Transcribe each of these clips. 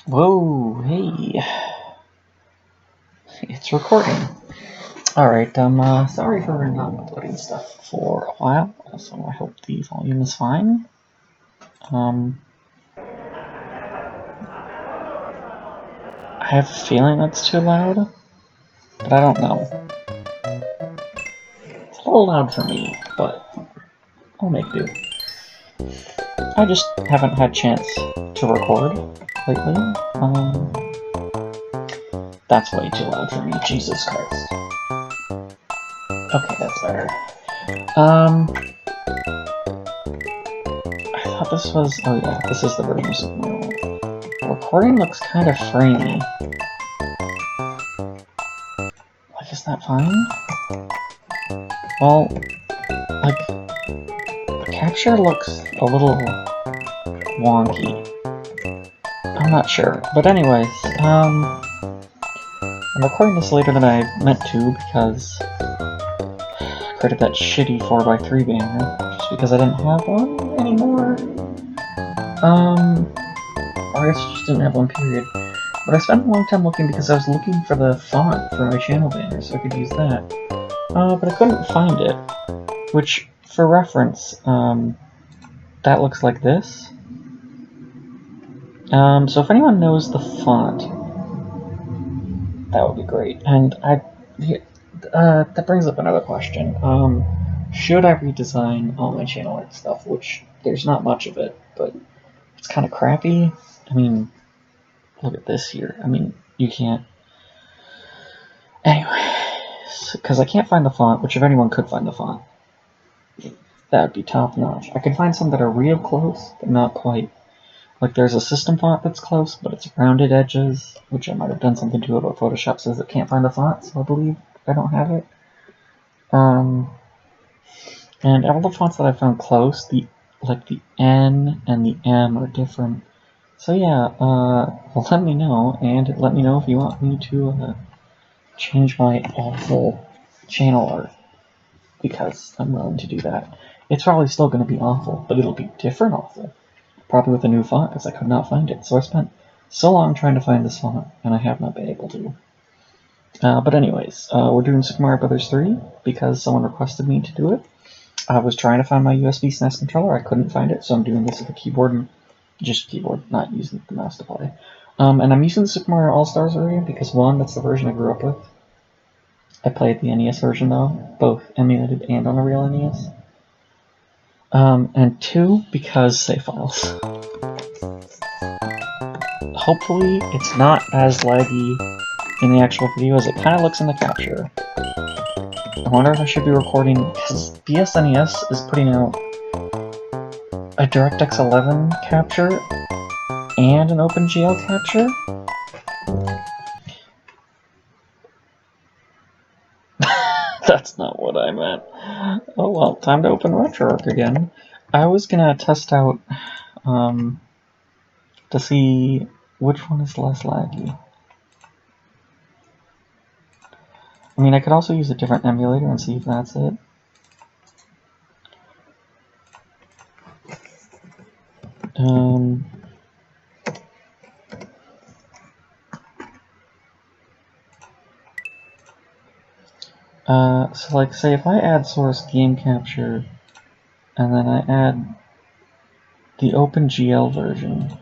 Whoa, hey. It's recording. Alright, sorry for not uploading stuff for a while. Also, I hope the volume is fine. I have a feeling it's too loud, but I don't know. It's a little loud for me, but I'll make do. I just haven't had a chance to record lately. That's way too loud for me, Jesus Christ. Okay, that's better. I thought this was... oh yeah, this is the version of Super Mario World. The recording looks kind of framey. Like, is that fine? Well, like, the capture looks a little wonky. I'm not sure. But anyways, I'm recording this later than I meant to because I created that shitty 4x3 banner just because I didn't have one anymore. Or I guess I just didn't have one, period. But I spent a long time looking because I was looking for the font for my channel banner so I could use that. But I couldn't find it. Which, for reference, that looks like this. So if anyone knows the font, that would be great. And that brings up another question. Should I redesign all my channel art stuff? Which, there's not much of it, but it's kind of crappy. I mean, look at this here. I mean, you can't... Anyways, because I can't find the font, which if anyone could find the font, that would be top-notch. I can find some that are real close, but not quite. Like, there's a system font that's close, but it's rounded edges, which I might have done something to it, but Photoshop says it can't find the font, so I believe I don't have it. And all the fonts that I found close, the N and the M are different. So yeah, well, let me know, and let me know if you want me to change my awful channel art, because I'm willing to do that. It's probably still going to be awful, but it'll be different awful. Probably with a new font, because I could not find it. So I spent so long trying to find this font, and I have not been able to. But anyways, we're doing Super Mario Bros. 3, because someone requested me to do it. I was trying to find my USB SNES controller, I couldn't find it, so I'm doing this with a keyboard, and just keyboard, not using the mouse to play. And I'm using the Super Mario All-Stars version, because one, that's the version I grew up with. I played the NES version, though, both emulated and on a real NES. And two, because save files. Hopefully, it's not as laggy in the actual video as it kind of looks in the capture. I wonder if I should be recording, because BSNES is putting out a DirectX 11 capture and an OpenGL capture. That's not what I meant. Oh well, time to open RetroArch again. I was gonna test out to see which one is less laggy. I mean, I could also use a different emulator and see if that's it. So like, say if I add source game capture, and then I add the OpenGL version.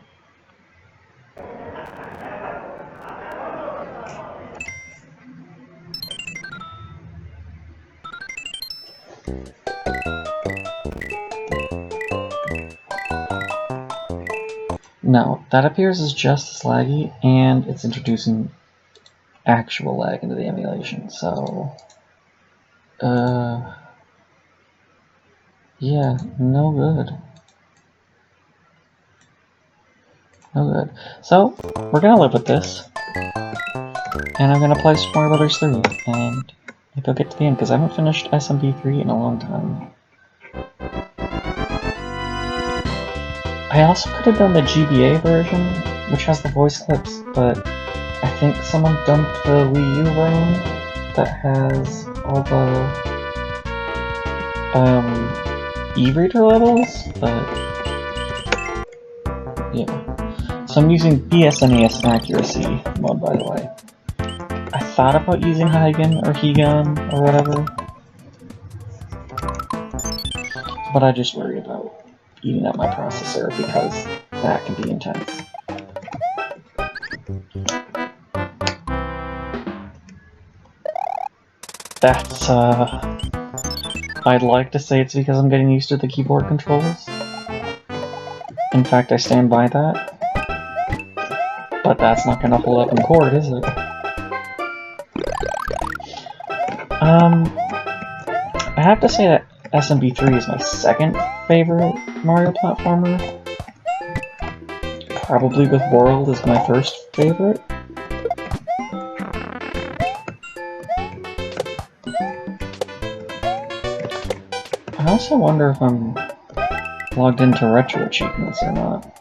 No, that appears as just as laggy, and it's introducing actual lag into the emulation, so... yeah, no good. No good. So, we're gonna live with this, and I'm gonna play Super Mario Bros. 3, and maybe I'll get to the end, because I haven't finished SMB3 in a long time. I also could have done the GBA version, which has the voice clips, but I think someone dumped the Wii U ROM that has all the e-reader levels, but yeah. So I'm using BSNES accuracy mode, by the way. I thought about using Hygen or Hegon or whatever, but I just worry about eating up my processor because that can be intense. That's, I'd like to say it's because I'm getting used to the keyboard controls. In fact, I stand by that. But that's not gonna hold up in court, is it? I have to say that SMB3 is my second favorite Mario platformer. Probably with World is my first favorite. I also wonder if I'm logged into retro achievements or not.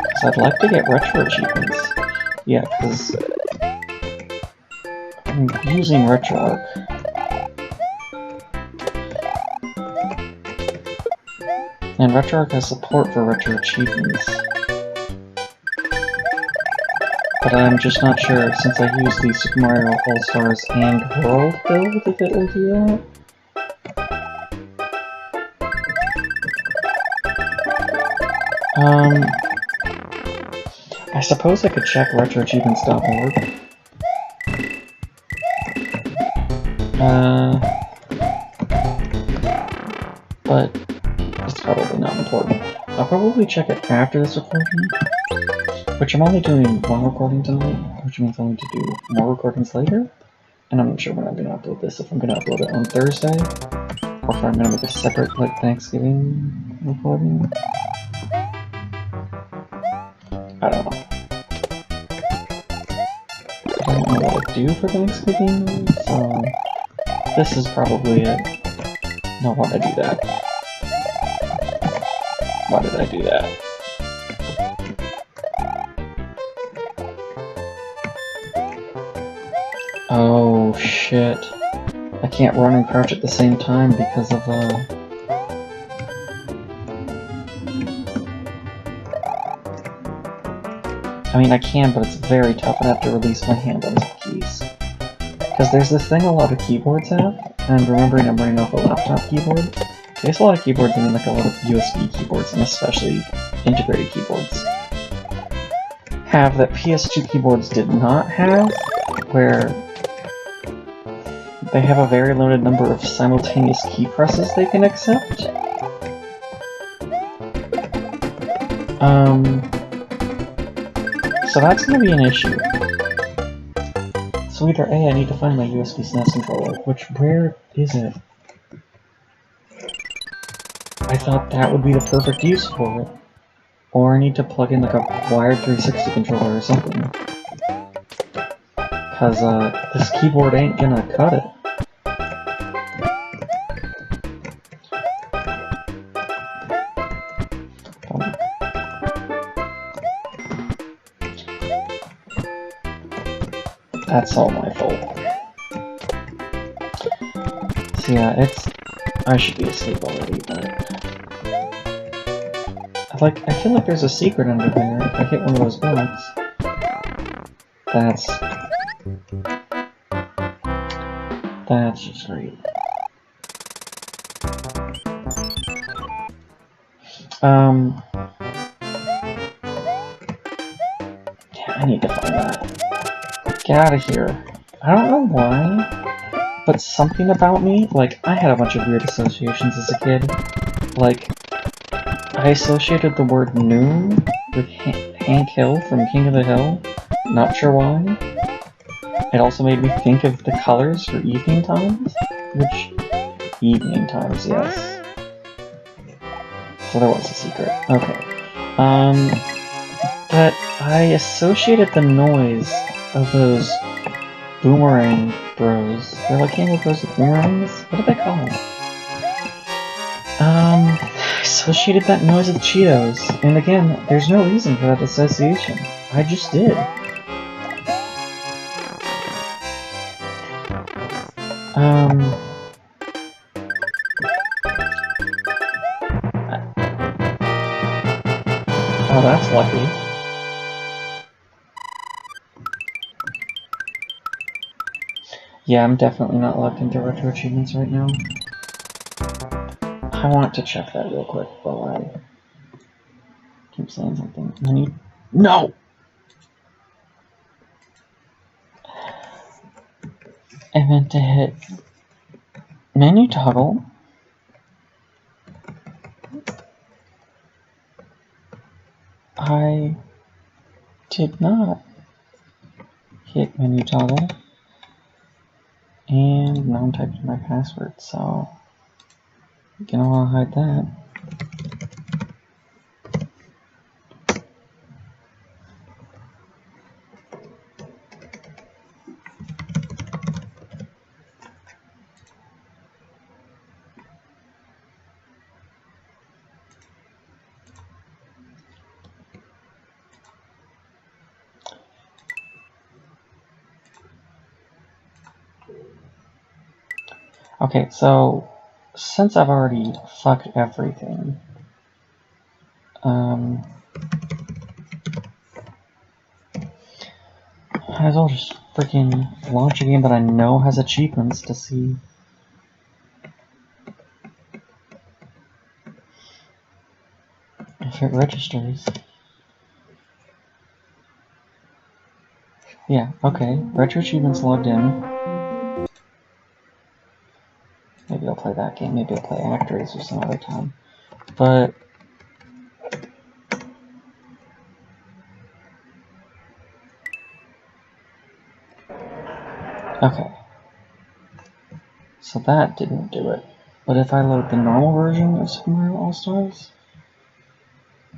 Because I'd like to get retro achievements. Yeah, because I'm using RetroArch. And RetroArch has support for retro achievements. But I'm just not sure, since I use the Super Mario All-Stars and World build, if it will do that. I suppose I could check retroachievements.org. But it's probably not important. I'll probably check it after this recording, which I'm only doing one recording tonight, which means I'll need to do more recordings later. And I'm not sure when I'm going to upload this, if I'm going to upload it on Thursday, or if I'm going to make a separate, like, Thanksgiving recording. I don't know. I don't know what to do for Thanksgiving, so this is probably it. No, why did I do that? Why did I do that? Oh, shit. I can't run and crouch at the same time because of, I mean, I can, but it's very tough. I have to release my hand on the keys. Because there's this thing a lot of keyboards have, and remembering I'm running off a laptop keyboard, there's a lot of keyboards, and like a lot of USB keyboards, and especially integrated keyboards, have that PS2 keyboards did not have, where they have a very limited number of simultaneous key presses they can accept. So that's going to be an issue. So either A, I need to find my USB SNES controller, which, where is it? I thought that would be the perfect use for it. Or I need to plug in like a wired 360 controller or something. Cause, this keyboard ain't gonna cut it. That's all my fault. So yeah, I should be asleep already, but... I feel like there's a secret under there if I hit one of those bugs. That's just great. Yeah, I need to find that. Get out of here. I don't know why, but something about me, like, I had a bunch of weird associations as a kid. Like, I associated the word noon with Hank Hill from King of the Hill. Not sure why. It also made me think of the colors for evening times, which... Evening times, yes. So there was a secret. Okay. But I associated the noise of those boomerang bros. They're like Game Bros with boomerangs? What do they call them? I associated that noise with Cheetos. And again, there's no reason for that association. I just did. Oh, that's lucky. Yeah, I'm definitely not logged into retro achievements right now. I want to check that real quick while I keep saying something. No! I meant to hit menu toggle. I did not hit menu toggle. And now I'm typing my password, so I'm gonna want to hide that. Okay, so since I've already fucked everything, might as well just freaking launch a game that I know has achievements to see if it registers. Yeah, okay, retro achievements logged in. Maybe I'll play that game, maybe I'll play Act Racer some other time. But okay. So that didn't do it. But if I load the normal version of Super Mario All-Stars,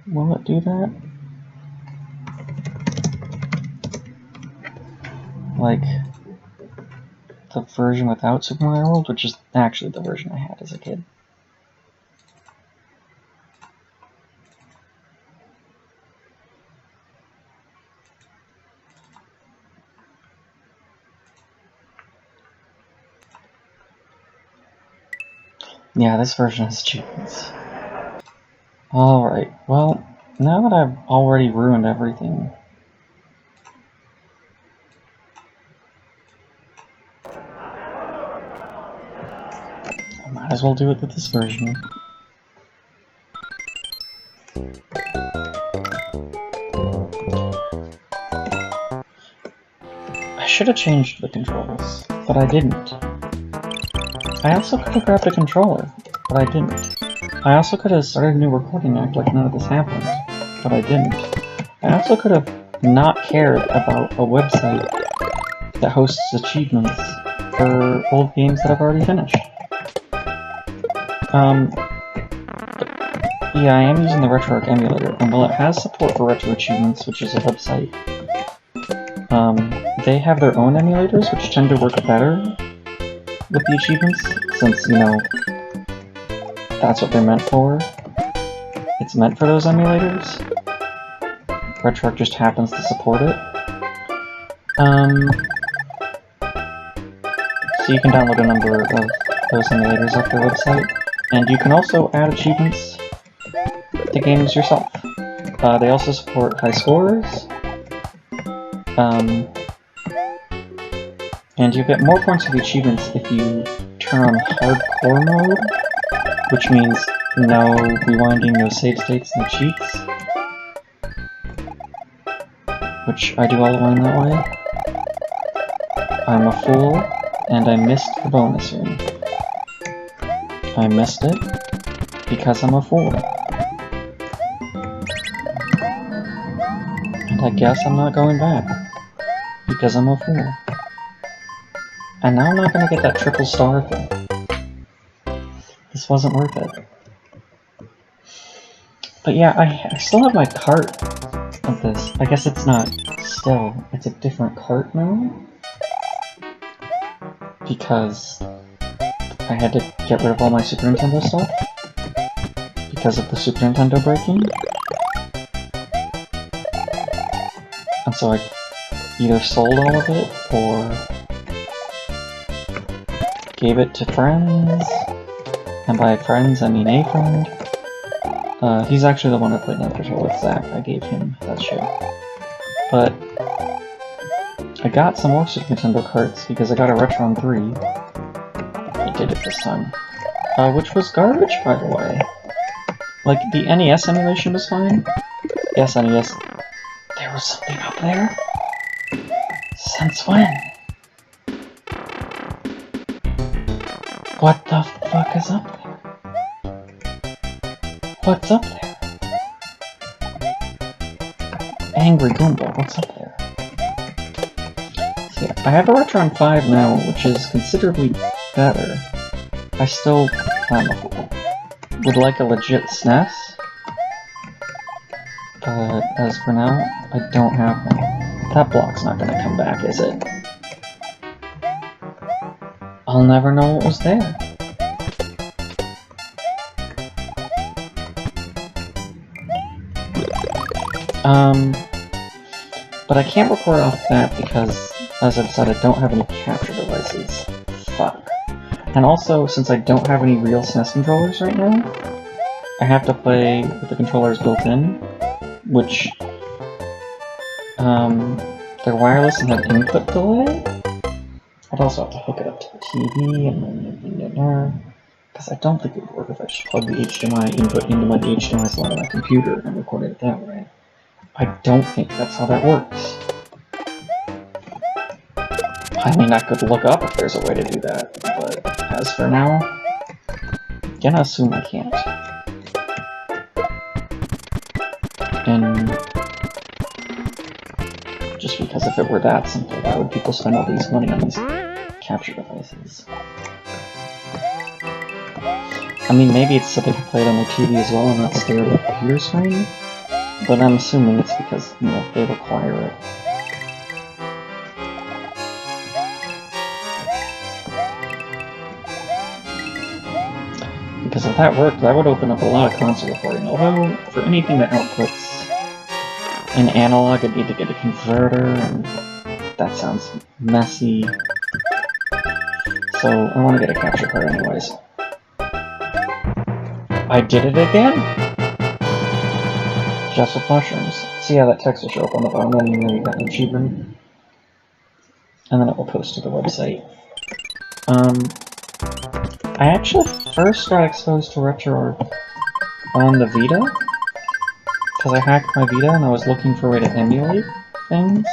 will it do that? Like the version without Super Mario World, which is actually the version I had as a kid. Yeah, this version has achievements. Alright, well, now that I've already ruined everything, I might as well do it with this version. I should have changed the controls, but I didn't. I also could have grabbed a controller, but I didn't. I also could have started a new recording act like none of this happened, but I didn't. I also could have not cared about a website that hosts achievements for old games that I've already finished. Yeah, I am using the RetroArch emulator, and while it has support for Retro Achievements, which is a website, they have their own emulators, which tend to work better with the achievements, since, you know, that's what they're meant for. It's meant for those emulators. RetroArch just happens to support it. So you can download a number of those emulators off their website, and you can also add achievements to games yourself. They also support high scores, and you get more points for the achievements if you turn on hardcore mode, which means no rewinding, no save states, no cheats, which I do all align that way. I'm a fool, and I missed the bonus room. I missed it because I'm a fool. And I guess I'm not going back because I'm a fool. And now I'm not gonna get that triple star thing. This wasn't worth it. But yeah, I still have my cart of this. I guess it's not still, it's a different cart now. Because I had to get rid of all my Super Nintendo stuff. Because of the Super Nintendo breaking. And so I either sold all of it, or gave it to friends. And by friends, I mean a friend. He's actually the one I played Night Patrol with, Zach. I gave him that shit. But I got some more Super Nintendo carts because I got a Retron 3. I did it this time. Which was garbage, by the way. Like, the NES emulation was fine. Yes, NES. There was something up there? Since when? What the fuck is up there? What's up there? Angry Goomba, what's up there? So yeah, I have a Retron 5 now, which is considerably better. I still would like a legit SNES, but as for now, I don't have one. That block's not gonna come back, is it? I'll never know what was there. But I can't record off that because, as I've said, I don't have any capture devices. Fuck. And also, since I don't have any real SNES controllers right now, I have to play with the controllers built in, which, they're wireless and have input delay. I'd also have to hook it up to the TV and because I don't think it would work if I just plug the HDMI input into my HDMI slot on my computer and record it that way. I don't think that's how that works. I mean, I could look up if there's a way to do that, but as for now, I'm gonna assume I can't. And just because if it were that simple, why would people spend all these money on these capture devices? I mean, maybe it's so they can play it on their TV as well and not stare at the computer screen, but I'm assuming it's because, you know, they require it. Because if that worked, that would open up a lot of console recording, although for anything that outputs an analog, I'd need to get a converter, and that sounds messy. So I want to get a capture card anyways. I did it again! Just with mushrooms. See how that text will show up on the bottom, then you know you got an achievement. And then it will post to the website. I actually first got exposed to RetroArch on the Vita, because I hacked my Vita and I was looking for a way to emulate things.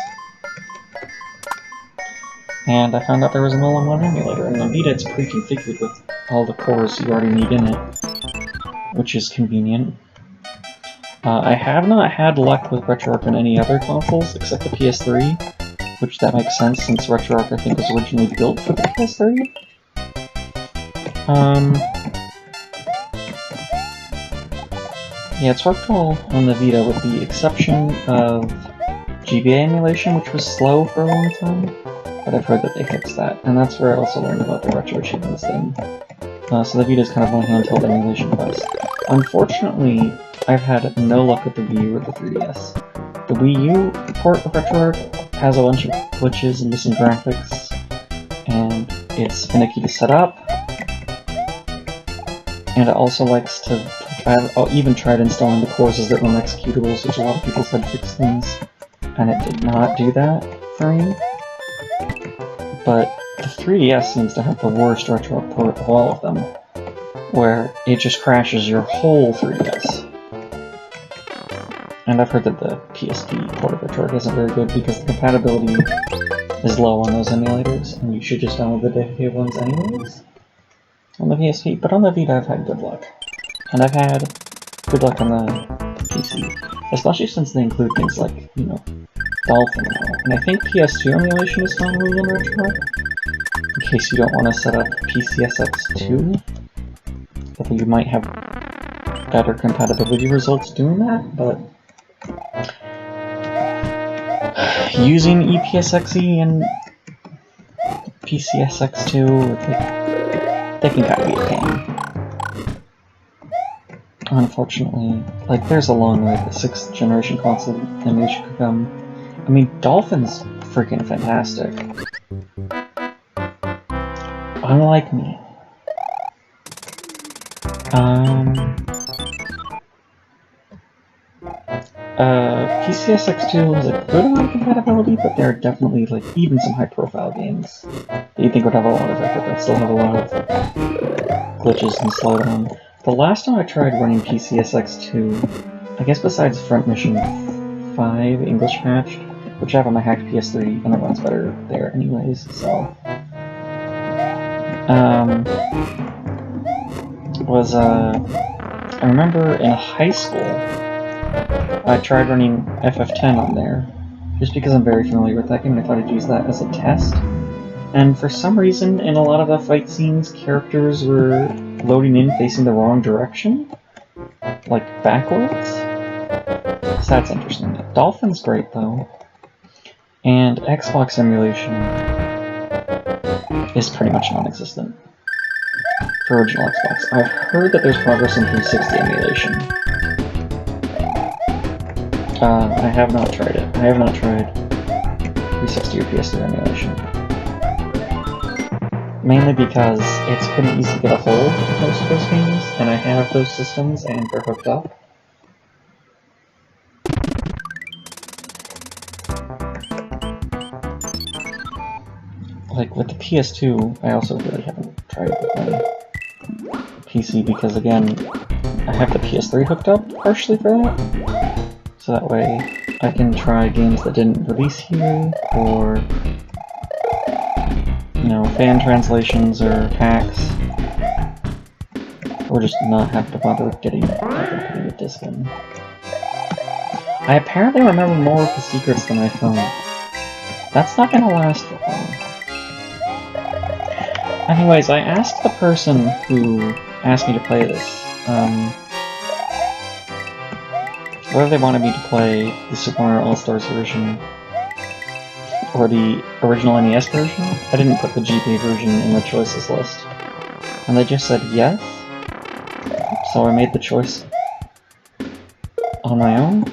And I found out there was an all-in-one emulator, and the Vita it's pre-configured with all the cores you already need in it, which is convenient. I have not had luck with RetroArch on any other consoles except the PS3, which that makes sense since RetroArch I think was originally built for the PS3. Yeah, it's worked well on the Vita with the exception of GBA emulation, which was slow for a long time, but I've heard that they fixed that, and that's where I also learned about the retro achievements thing. So the Vita is kind of my handheld emulation device. Unfortunately, I've had no luck with the Wii U or the 3DS. The Wii U port of RetroArch has a bunch of glitches and missing graphics, and it's finicky to set up, and it also likes to... I've even tried installing the courses that run executables, which a lot of people said fix things, and it did not do that for me. But the 3DS seems to have the worst RetroArch port of all of them, where it just crashes your whole 3DS. And I've heard that the PSP port of RetroArch isn't very good because the compatibility is low on those emulators, and you should just download the dedicated ones anyways on the PSP, but on the Vita I've had good luck. And I've had good luck on the PC, especially since they include things like, you know, Dolphin now. And I think PS2 emulation is finally in RetroArch, in case you don't want to set up PCSX2, although you might have better compatibility results doing that, but using EPSXE and PCSX2, they can kind of be a pain. Unfortunately, like, there's a long way the 6th generation console emulation could come. I mean, Dolphin's freaking fantastic. Unlike me. PCSX2 has a good amount of compatibility, but there are definitely, like, even some high-profile games that you think would have a lot of effort that still have a lot of glitches and slowdown. The last time I tried running PCSX2, I guess besides Front Mission 5 English patched, which I have on my hacked PS3, and it runs better there anyways, so... I remember in high school, I tried running FF10 on there, just because I'm very familiar with that game and I thought I'd use that as a test. And for some reason, in a lot of the fight scenes, characters were loading in facing the wrong direction, like backwards. So that's interesting. Dolphin's great though. And Xbox emulation is pretty much non-existent for original Xbox. I've heard that there's progress in 360 emulation. I have not tried it. I have not tried 360 or PS3 emulation. Mainly because it's pretty easy to get a hold of most of those games, and I have those systems and they're hooked up. Like with the PS2, I also really haven't tried it with my PC because, again, I have the PS3 hooked up partially for that. So that way I can try games that didn't release here, or, you know, fan translations or packs, or just not have to bother getting putting a disc in. I apparently remember more of the secrets than I thought. That's not gonna last for long. Anyways, I asked the person who asked me to play this, whether they wanted me to play the Super Mario All-Stars version or the original NES version. I didn't put the GBA version in the choices list. And they just said yes, so I made the choice on my own.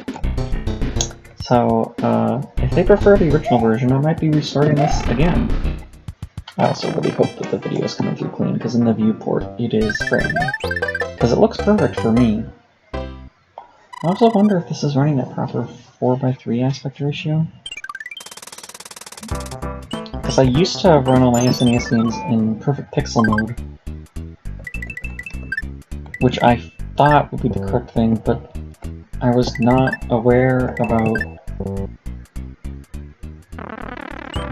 So, if they prefer the original version, I might be restarting this again. I also really hope that the video is coming through clean, because in the viewport it is framing. Because it looks perfect for me. I also wonder if this is running at proper 4:3 aspect ratio. Because I used to run all my SNES games in perfect pixel mode, which I thought would be the correct thing, but I was not aware about...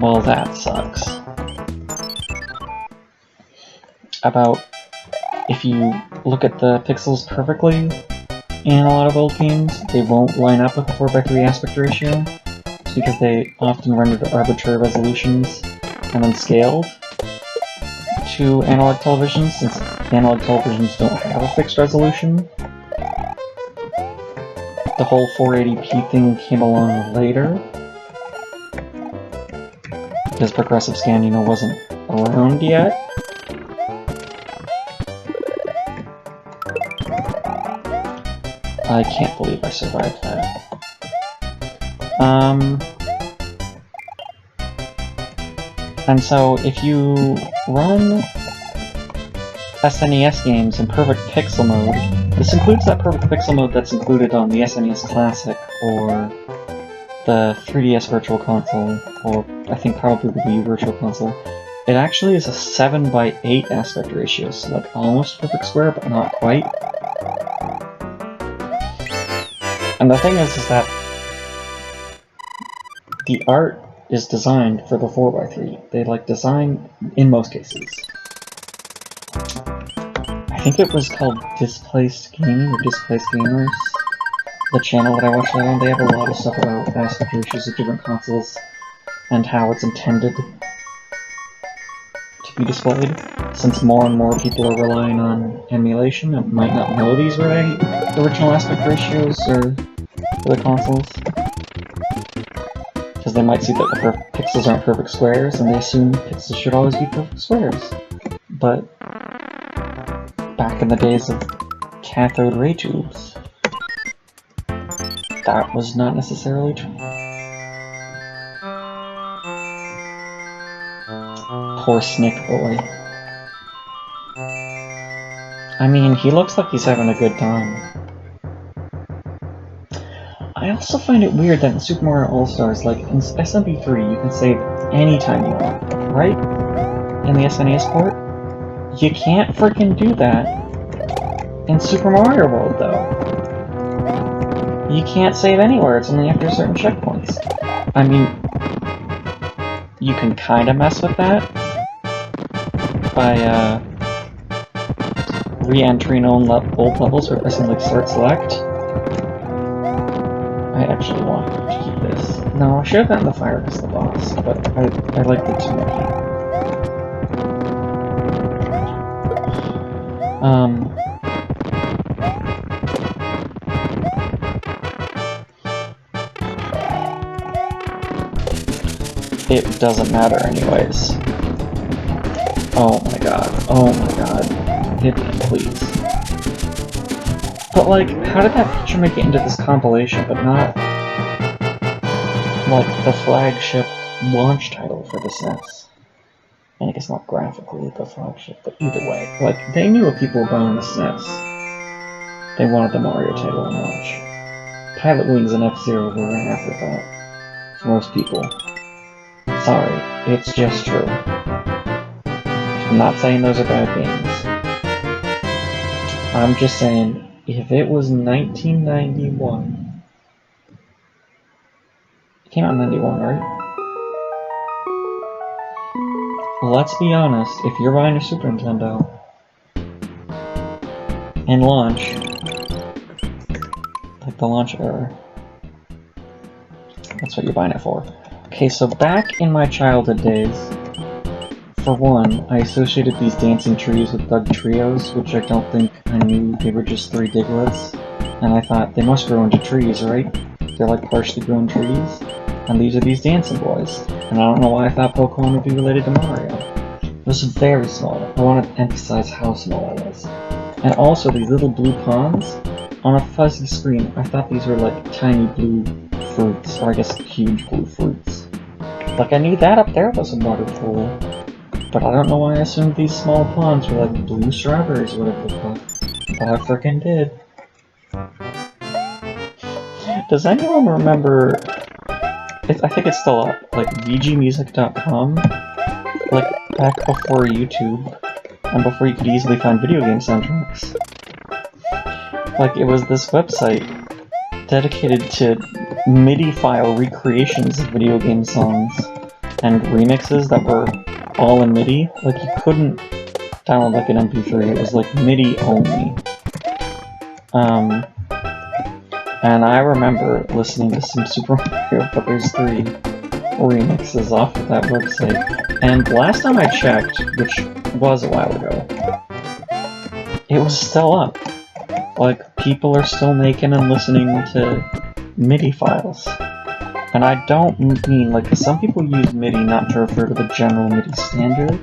Well, that sucks. About if you look at the pixels perfectly in a lot of old games, they won't line up with the 4:3 aspect ratio. It's because they often rendered arbitrary resolutions and then scaled to analog televisions, since analog televisions don't have a fixed resolution. The whole 480p thing came along later, because progressive scan, you know, wasn't around yet. I can't believe I survived that. And so if you run SNES games in perfect pixel mode, this includes that perfect pixel mode that's included on the SNES Classic, or the 3DS Virtual Console, or I think probably the Wii Virtual Console. It actually is a 7:8 aspect ratio, so like almost perfect square, but not quite. And the thing is that the art is designed for the 4:3. They like design, in most cases. I think it was called Displaced Gaming or Displaced Gamers. The channel that I watch that on, they have a lot of stuff about aspect ratios of different consoles and how it's intended to be displayed. Since more and more people are relying on emulation and might not know these original aspect ratios or for the consoles, because they might see that the pixels aren't perfect squares, and they assume pixels should always be perfect squares. But back in the days of cathode ray tubes, that was not necessarily true. Poor Snick Boy. I mean, he looks like he's having a good time. I also find it weird that in Super Mario All-Stars, like in SMB3, you can save anytime you want, right? In the SNES port? You can't freaking do that in Super Mario World, though. You can't save anywhere, it's only after certain checkpoints. I mean, you can kind of mess with that by re-entering old levels or pressing like Start Select. I actually want to keep this. No, I should have gotten the Fire as the boss, but I like the 2 It doesn't matter anyways. Oh my god. Oh my god. Hit me, please. But like, how did that picture make it into this compilation, but not like the flagship launch title for the SNES? And I guess not graphically the flagship, but either way. Like, they knew what people were buying the SNES. They wanted the Mario title in launch. Pilot Wings and F-Zero were an afterthought for most people. Sorry, it's just true. I'm not saying those are bad games. I'm just saying, if it was 1991... It came out in 91, right? Let's be honest, if you're buying a Super Nintendo in launch, like the launch era, that's what you're buying it for. Okay, so back in my childhood days, for one, I associated these dancing trees with Doug Trios, which I don't think I knew they were just 3 Diglets, and I thought they must grow into trees, right? They're like partially grown trees, and these are these dancing boys, and I don't know why I thought Pokemon would be related to Mario. It was very small. I want to emphasize how small it was. And also these little blue ponds on a fuzzy screen. I thought these were like tiny blue fruits, or I guess huge blue fruits. Like I knew that up there was a water pool, but I don't know why I assumed these small ponds were like blue strawberries or whatever they're called. But I frickin' did. Does anyone remember? I think it's still up. Like VGmusic.com. Like back before YouTube, and before you could easily find video game soundtracks. Like it was this website dedicated to MIDI file recreations of video game songs and remixes that were all in MIDI. Like you couldn't download like an MP3, it was like MIDI only. And I remember listening to some Super Mario Bros. 3 remixes off of that website. And last time I checked, which was a while ago, it was still up. Like, people are still making and listening to MIDI files. And I don't mean, like, some people use MIDI not to refer to the general MIDI standard,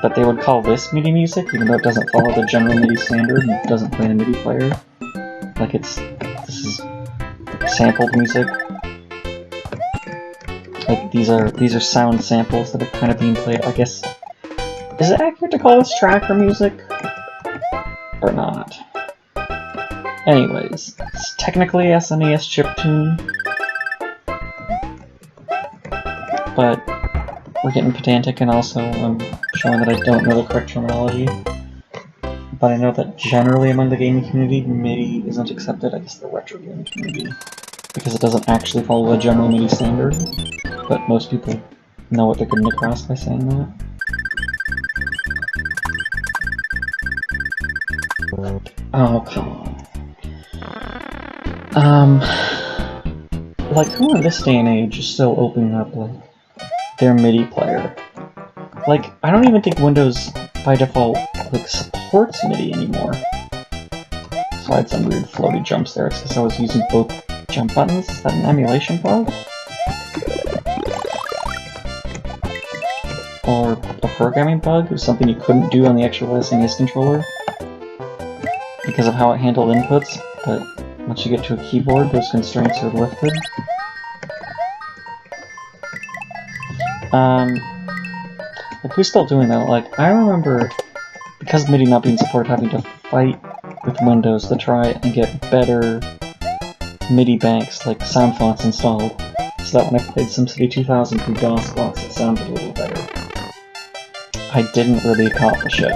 but they would call this MIDI music, even though it doesn't follow the general MIDI standard and doesn't play in a MIDI player. Like, this is sampled music. Like, these are sound samples that are kind of being played, I guess. Is it accurate to call this tracker music? Or not? Anyways, it's technically SNES chiptune, but we're getting pedantic, and also I'm showing that I don't know the correct terminology. But I know that generally among the gaming community, MIDI isn't accepted, I guess the retro gaming community, because it doesn't actually follow the general MIDI standard, but most people know what they're getting across by saying that. Oh, come on. Like, who in this day and age is still opening up, like, their MIDI player? Like, I don't even think Windows, by default, like, supports MIDI anymore. So I had some weird floaty jumps there, it's because I was using both jump buttons. Is that an emulation bug? Or a programming bug? Or something you couldn't do on the actual SNES controller? Because of how it handled inputs, but once you get to a keyboard, those constraints are lifted. Like, who's still doing that? Like, I remember, because of MIDI not being supported, having to fight with Windows to try and get better MIDI banks, like sound fonts installed, so that when I played SimCity 2000 through DOS blocks it sounded a little better. I didn't really accomplish it.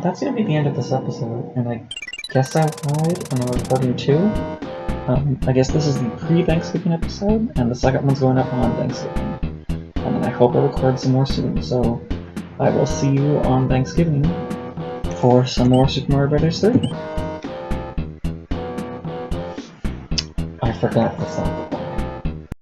That's gonna be the end of this episode, and I guess I lied when I'm recording too. I guess this is the pre-Thanksgiving episode, and the second one's going up on Thanksgiving. And then I hope I record some more soon, so I will see you on Thanksgiving for some more Super Mario Bros. 3. I forgot this up.